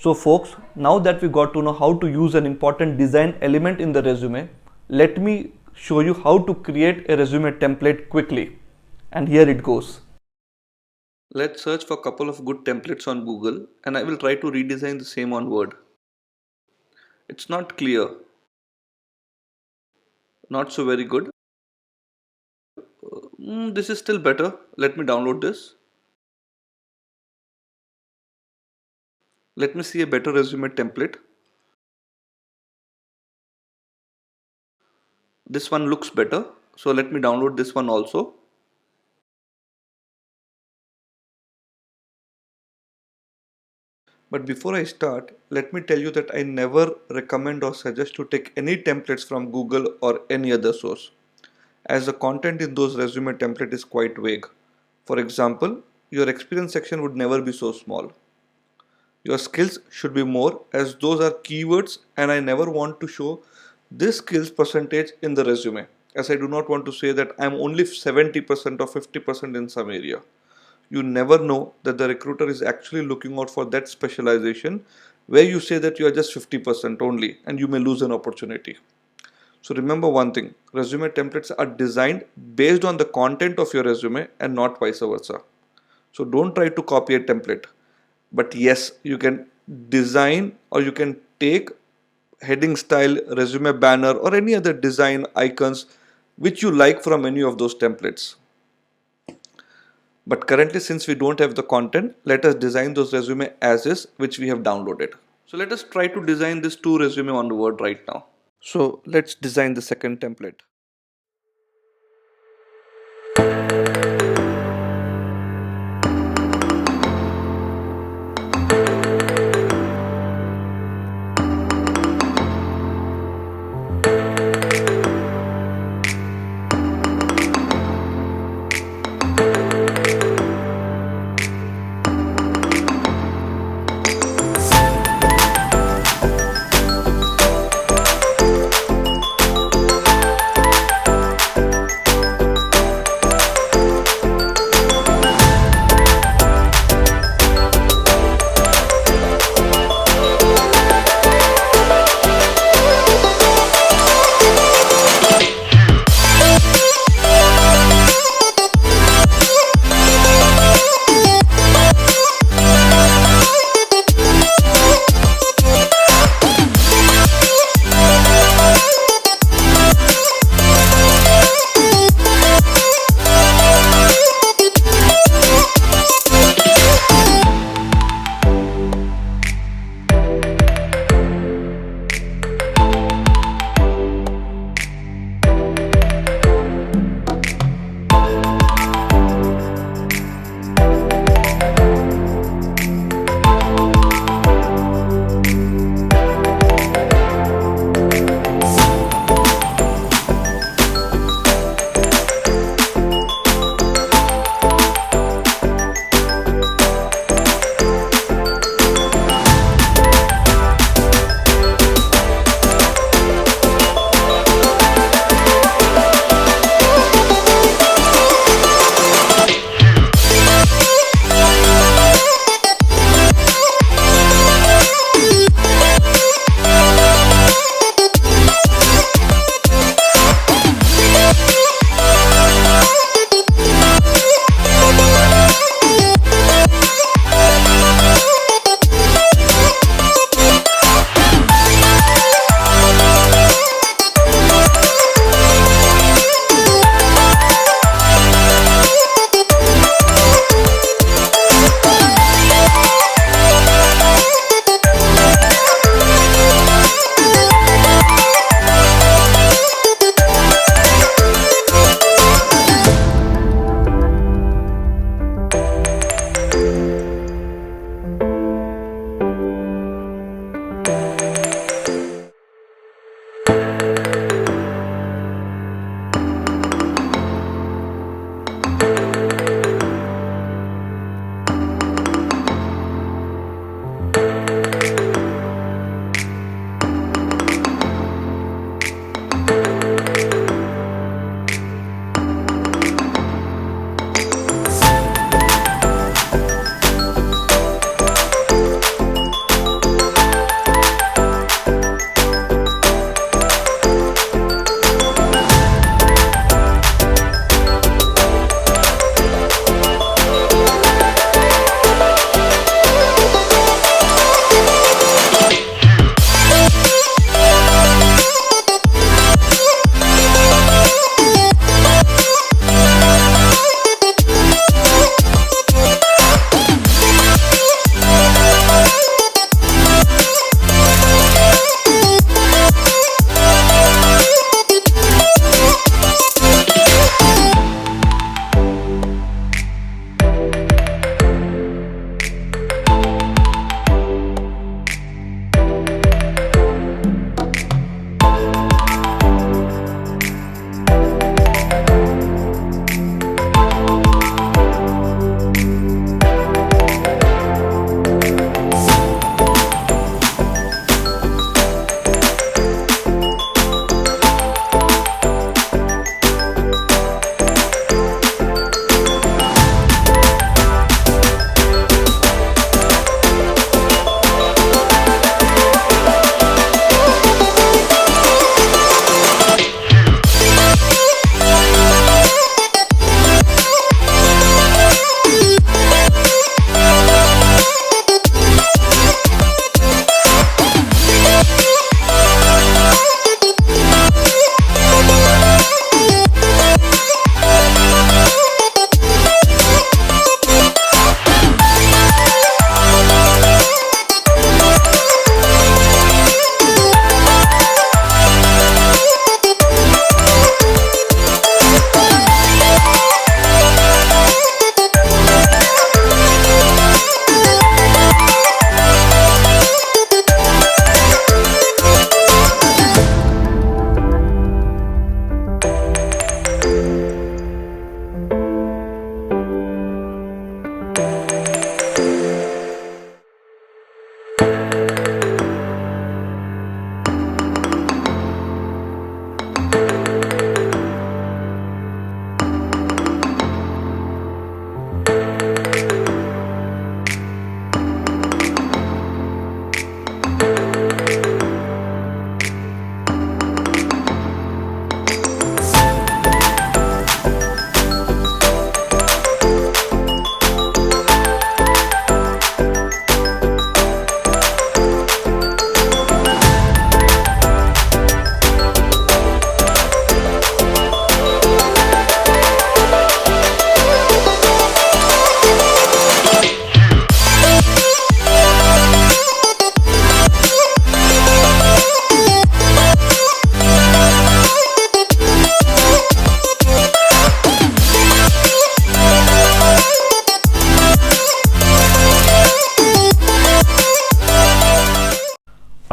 So folks, now that we got to know how to use an important design element in the resume, let me show you how to create a resume template quickly. And here it goes. Let's search for a couple of good templates on Google and I will try to redesign the same on Word. It's not clear, not so very good. This is still better. Let me download this. Let me see a better resume template. This one looks better. So let me download this one also. But before I start, let me tell you that I never recommend or suggest to take any templates from Google or any other source, as the content in those resume template is quite vague. For example, your experience section would never be so small. Your skills should be more, as those are keywords and I never want to show this skills percentage in the resume, as I do not want to say that I am only 70% or 50% in some area. You never know that the recruiter is actually looking out for that specialization where you say that you are just 50% only and you may lose an opportunity. So remember one thing, resume templates are designed based on the content of your resume and not vice versa. So don't try to copy a template. But yes, you can design or you can take heading style, resume banner or any other design icons which you like from any of those templates. But currently, since we don't have the content, let us design those resume as is, which we have downloaded. So let us try to design this 2 resume on the Word right now. So let's design the second template.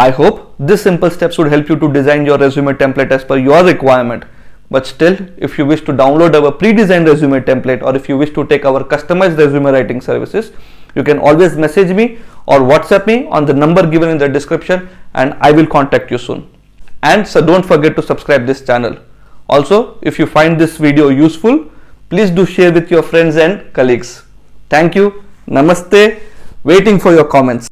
I hope this simple steps would help you to design your resume template as per your requirement. But still, if you wish to download our pre-designed resume template, or if you wish to take our customized resume writing services, you can always message me or WhatsApp me on the number given in the description, and I will contact you soon. And so don't forget to subscribe this channel. Also, if you find this video useful, please do share with your friends and colleagues. Thank you. Namaste. Waiting for your comments.